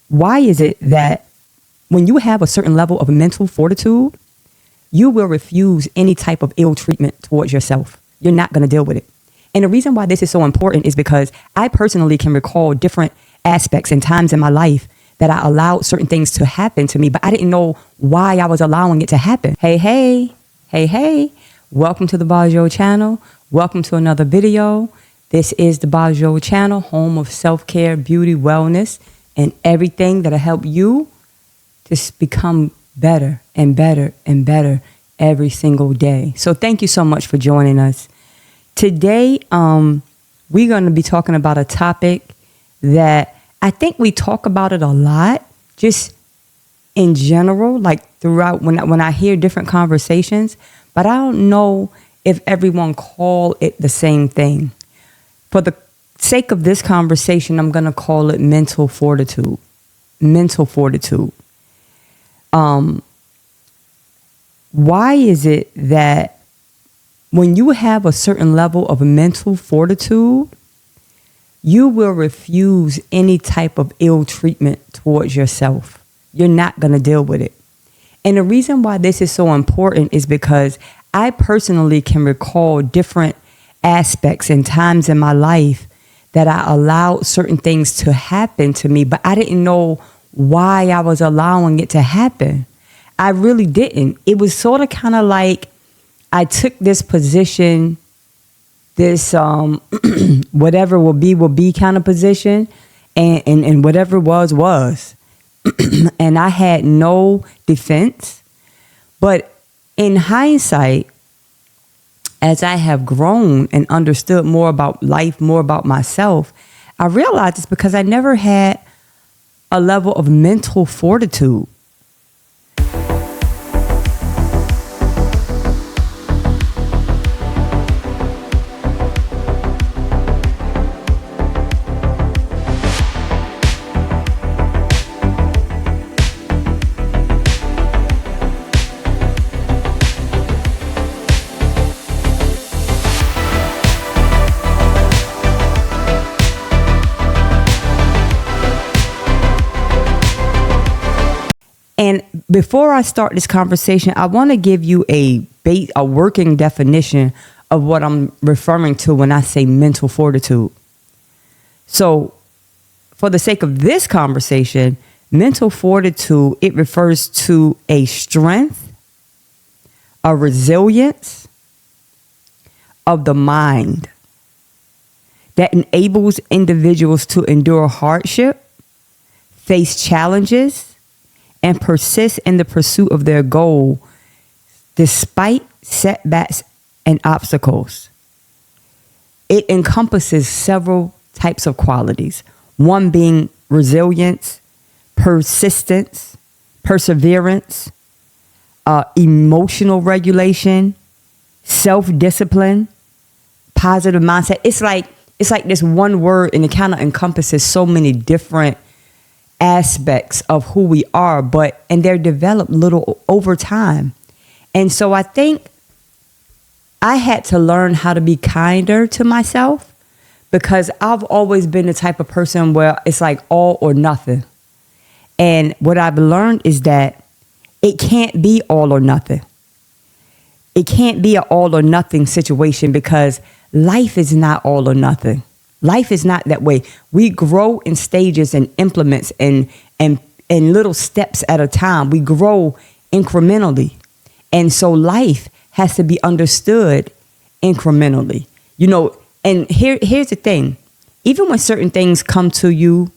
Why is it that when you have a certain level of mental fortitude, you will refuse any type of ill treatment towards yourself? You're not going to deal with it. And the reason why this is so important is because I personally can recall different aspects and times in my life that I allowed certain things to happen to me, but I didn't know why I was allowing it to happen. Hey. Welcome to the Bajo channel. Welcome to another video. This is the Bajo channel, home of self-care, beauty, wellness, and everything that'll help you just become better and better and better every single day. So thank you so much for joining us. Today, we're going to be talking about a topic that I think we talk about it a lot, just in general, like throughout when I hear different conversations, but I don't know if everyone call it the same thing. For the sake of this conversation, I'm going to call it mental fortitude. Mental fortitude. Why is it that when you have a certain level of mental fortitude, you will refuse any type of ill treatment towards yourself? You're not going to deal with it. And the reason why this is so important is because I personally can recall different aspects and times in my life that I allowed certain things to happen to me, but I didn't know why I was allowing it to happen. I really didn't. It was sort of kind of like I took this position, this whatever will be kind of position, and whatever was. And I had no defense. But in hindsight, as I have grown and understood more about life, more about myself, I realized it's because I never had a level of mental fortitude. And before I start this conversation, I want to give you a working definition of what I'm referring to when I say mental fortitude. So for the sake of this conversation, mental fortitude, it refers to a strength, a resilience of the mind that enables individuals to endure hardship, face challenges, and persist in the pursuit of their goal despite setbacks and obstacles. It encompasses several types of qualities, one being resilience, persistence, perseverance, emotional regulation, self-discipline, positive mindset. It's like this one word, and it kind of encompasses so many different aspects of who we are, and they're developed little over time. And so I think I had to learn how to be kinder to myself, because I've always been the type of person where it's like all or nothing. And what I've learned is that it can't be all or nothing. It can't be an all or nothing situation, because life is not all or nothing. Life is not that way. We grow in stages and implements and little steps at a time. We grow incrementally. And so life has to be understood incrementally. And here's the thing. Even when certain things come to you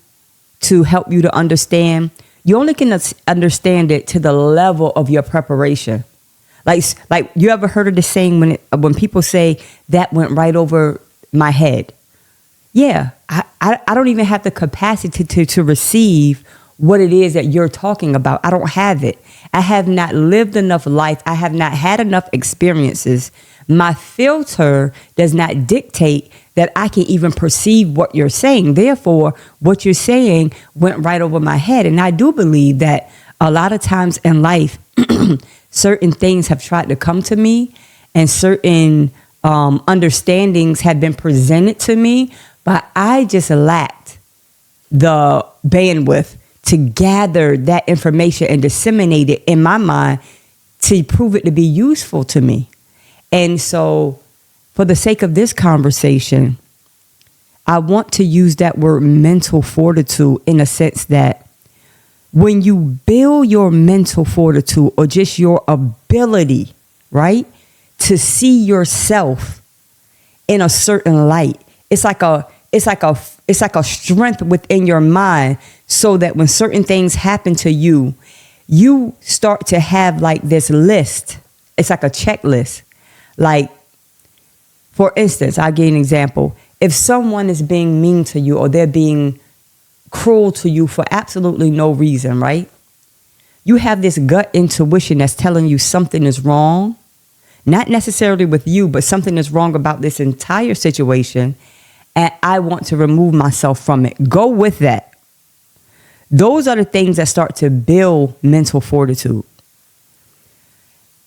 to help you to understand, you only can understand it to the level of your preparation. Like you ever heard of the saying when people say that went right over my head? Yeah, I don't even have the capacity to receive what it is that you're talking about. I don't have it. I have not lived enough life. I have not had enough experiences. My filter does not dictate that I can even perceive what you're saying. Therefore, what you're saying went right over my head. And I do believe that a lot of times in life, certain things have tried to come to me, and certain understandings have been presented to me, but I just lacked the bandwidth to gather that information and disseminate it in my mind to prove it to be useful to me. And so for the sake of this conversation, I want to use that word mental fortitude in a sense that when you build your mental fortitude or just your ability, right, to see yourself in a certain light, it's like a strength within your mind so that when certain things happen to you, you start to have like this list. It's like a checklist. Like, for instance, I'll give you an example. If someone is being mean to you or they're being cruel to you for absolutely no reason, right? You have this gut intuition that's telling you something is wrong, not necessarily with you, but something is wrong about this entire situation, and I want to remove myself from it. Go with that. Those are the things that start to build mental fortitude.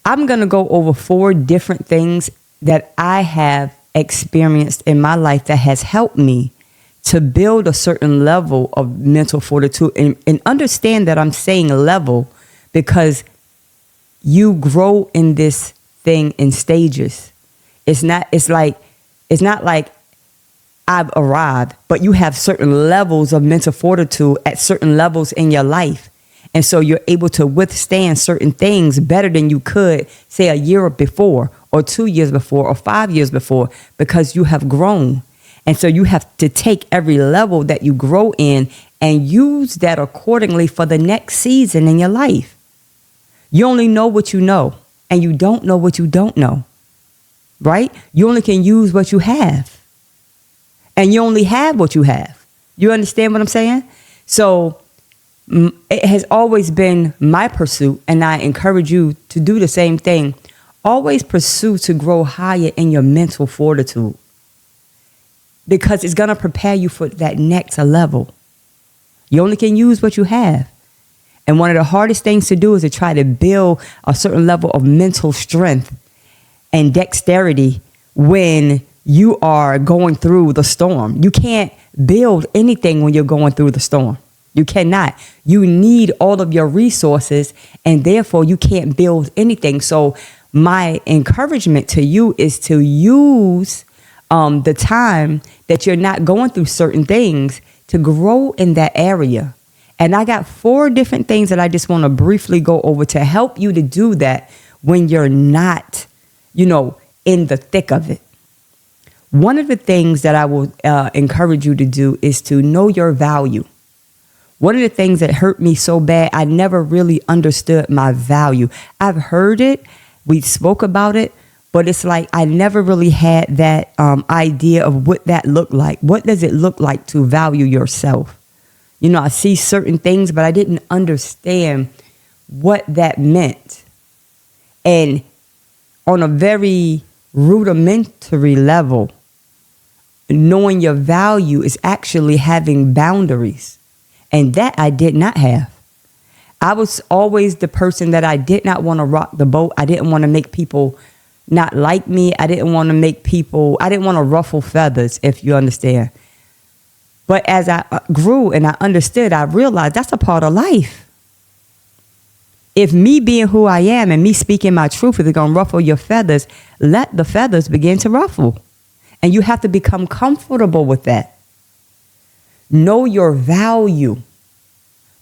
I'm going to go over 4 different things that I have experienced in my life that has helped me to build a certain level of mental fortitude, and understand that I'm saying level because you grow in this thing in stages. It's not like I've arrived, but you have certain levels of mental fortitude at certain levels in your life. And so you're able to withstand certain things better than you could, say, a year before or 2 years before or 5 years before, because you have grown. And so you have to take every level that you grow in and use that accordingly for the next season in your life. You only know what you know, and you don't know what you don't know, right? You only can use what you have, and you only have what you have. You understand what I'm saying? So it has always been my pursuit, and I encourage you to do the same thing. Always pursue to grow higher in your mental fortitude, because it's going to prepare you for that next level. You only can use what you have. And one of the hardest things to do is to try to build a certain level of mental strength and dexterity when you are going through the storm. You can't build anything when you're going through the storm. You cannot. You need all of your resources, and therefore you can't build anything. So my encouragement to you is to use the time that you're not going through certain things to grow in that area. And I got 4 different things that I just want to briefly go over to help you to do that when you're not, in the thick of it. One of the things that I will encourage you to do is to know your value. One of the things that hurt me so bad, I never really understood my value. I've heard it. We spoke about it. But it's like I never really had that idea of what that looked like. What does it look like to value yourself? I see certain things, but I didn't understand what that meant. And on a very rudimentary level, knowing your value is actually having boundaries. And that I did not have. I was always the person that I did not want to rock the boat. I didn't want to make people not like me. I didn't want to ruffle feathers, if you understand. But as I grew and I understood, I realized that's a part of life. If me being who I am and me speaking my truth is going to ruffle your feathers, let the feathers begin to ruffle. And you have to become comfortable with that. Know your value.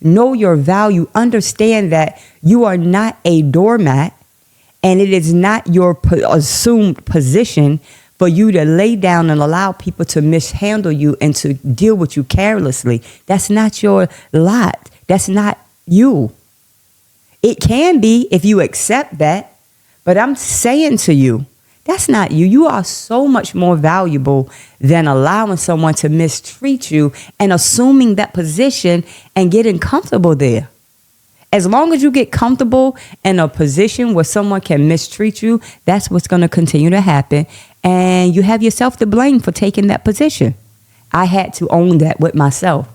Know your value. Understand that you are not a doormat. And it is not your assumed position for you to lay down and allow people to mishandle you and to deal with you carelessly. That's not your lot. That's not you. It can be if you accept that. But I'm saying to you, that's not you. You are so much more valuable than allowing someone to mistreat you and assuming that position and getting comfortable there. As long as you get comfortable in a position where someone can mistreat you, that's what's going to continue to happen. And you have yourself to blame for taking that position. I had to own that with myself.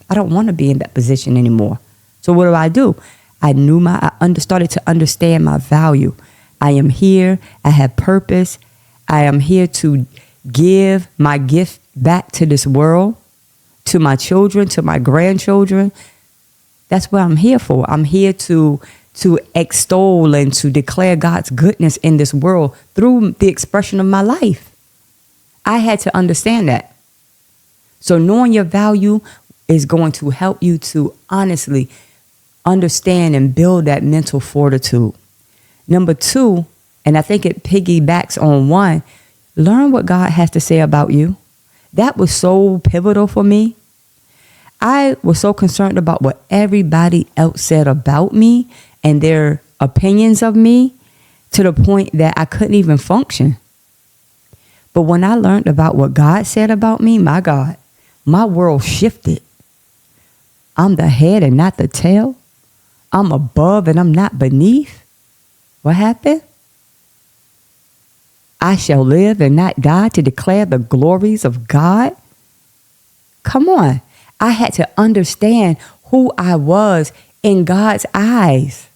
I don't want to be in that position anymore. So what do? I started to understand my value. I am here. I have purpose. I am here to give my gift back to this world, to my children, to my grandchildren. That's what I'm here for. I'm here to extol and to declare God's goodness in this world through the expression of my life. I had to understand that. So knowing your value is going to help you to honestly understand and build that mental fortitude. Number 2, and I think it piggybacks on 1, learn what God has to say about you. That was so pivotal for me. I was so concerned about what everybody else said about me and their opinions of me to the point that I couldn't even function. But when I learned about what God said about me, my God, my world shifted. I'm the head and not the tail. I'm above and I'm not beneath. What happened? I shall live and not die to declare the glories of God. Come on. I had to understand who I was in God's eyes.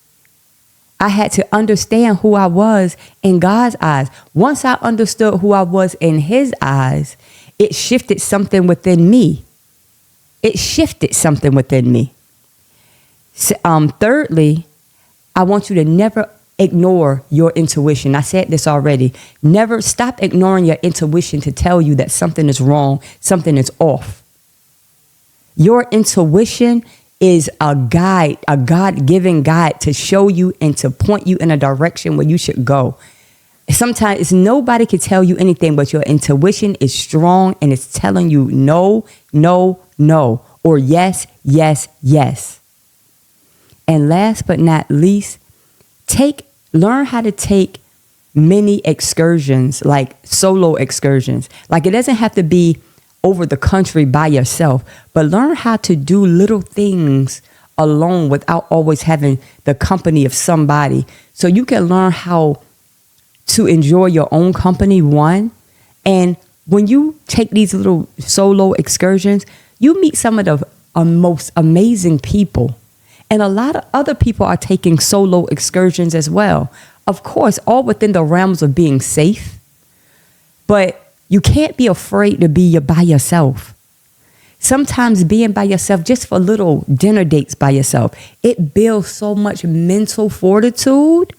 I had to understand who I was in God's eyes. Once I understood who I was in his eyes, it shifted something within me. It shifted something within me. Thirdly, I want you to never ignore your intuition. I said this already. Never stop ignoring your intuition to tell you that something is wrong, something is off. Your intuition is a guide, a God-given guide to show you and to point you in a direction where you should go. Sometimes nobody can tell you anything, but your intuition is strong and it's telling you no, no, no, or yes, yes, yes. And last but not least, learn how to take mini excursions, like solo excursions. Like it doesn't have to be over the country by yourself, but learn how to do little things alone without always having the company of somebody. So you can learn how to enjoy your own company, one. And when you take these little solo excursions, you meet some of the most amazing people. And a lot of other people are taking solo excursions as well. Of course, all within the realms of being safe. But you can't be afraid to be by yourself. Sometimes being by yourself, just for little dinner dates by yourself, it builds so much mental fortitude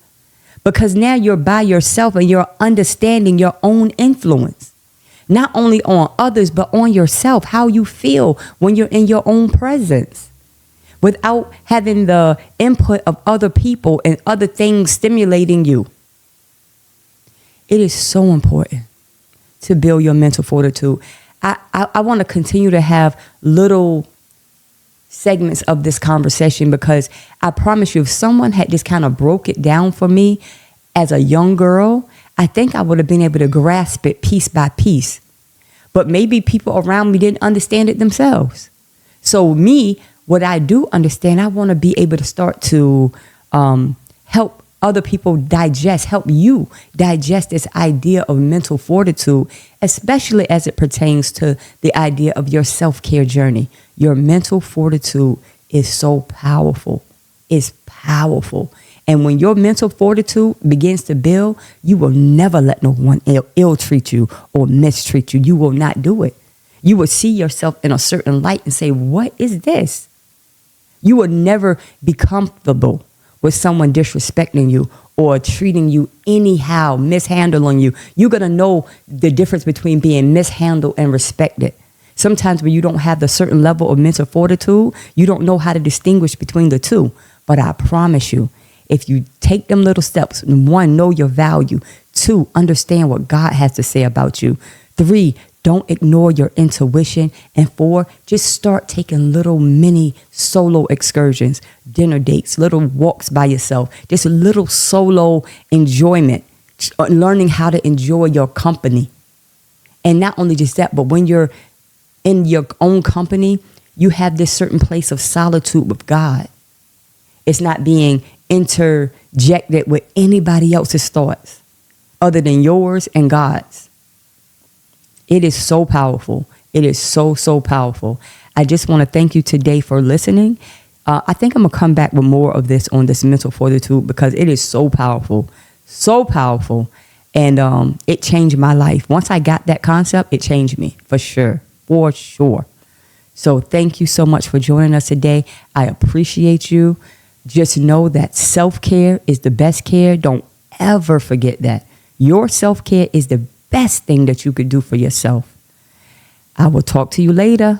because now you're by yourself and you're understanding your own influence. Not only on others, but on yourself, how you feel when you're in your own presence, without having the input of other people and other things stimulating you. It is so important to build your mental fortitude. I want to continue to have little segments of this conversation because I promise you, if someone had just kind of broke it down for me as a young girl, I think I would have been able to grasp it piece by piece. But maybe people around me didn't understand it themselves. So me, what I do understand, I want to be able to start to help other people help you digest this idea of mental fortitude, especially as it pertains to the idea of your self-care journey. Your mental fortitude is so powerful. It's powerful. And when your mental fortitude begins to build, you will never let no one ill-treat you or mistreat you. You will not do it. You will see yourself in a certain light and say, what is this? You will never be comfortable with someone disrespecting you or treating you anyhow, mishandling you. You're going to know the difference between being mishandled and respected. Sometimes when you don't have the certain level of mental fortitude, you don't know how to distinguish between the two. But I promise you, if you take them little steps, 1, know your value. 2, understand what God has to say about you. 3, don't ignore your intuition. And 4, just start taking little mini solo excursions, dinner dates, little walks by yourself, just a little solo enjoyment, learning how to enjoy your company. And not only just that, but when you're in your own company, you have this certain place of solitude with God. It's not being interjected with anybody else's thoughts other than yours and God's. It is so powerful. It is so, so powerful. I just want to thank you today for listening. I think I'm going to come back with more of this on this mental fortitude because it is so powerful, so powerful. And it changed my life. Once I got that concept, it changed me for sure, for sure. So thank you so much for joining us today. I appreciate you. Just know that self-care is the best care. Don't ever forget that. Your self-care is the best thing that you could do for yourself. I will talk to you later.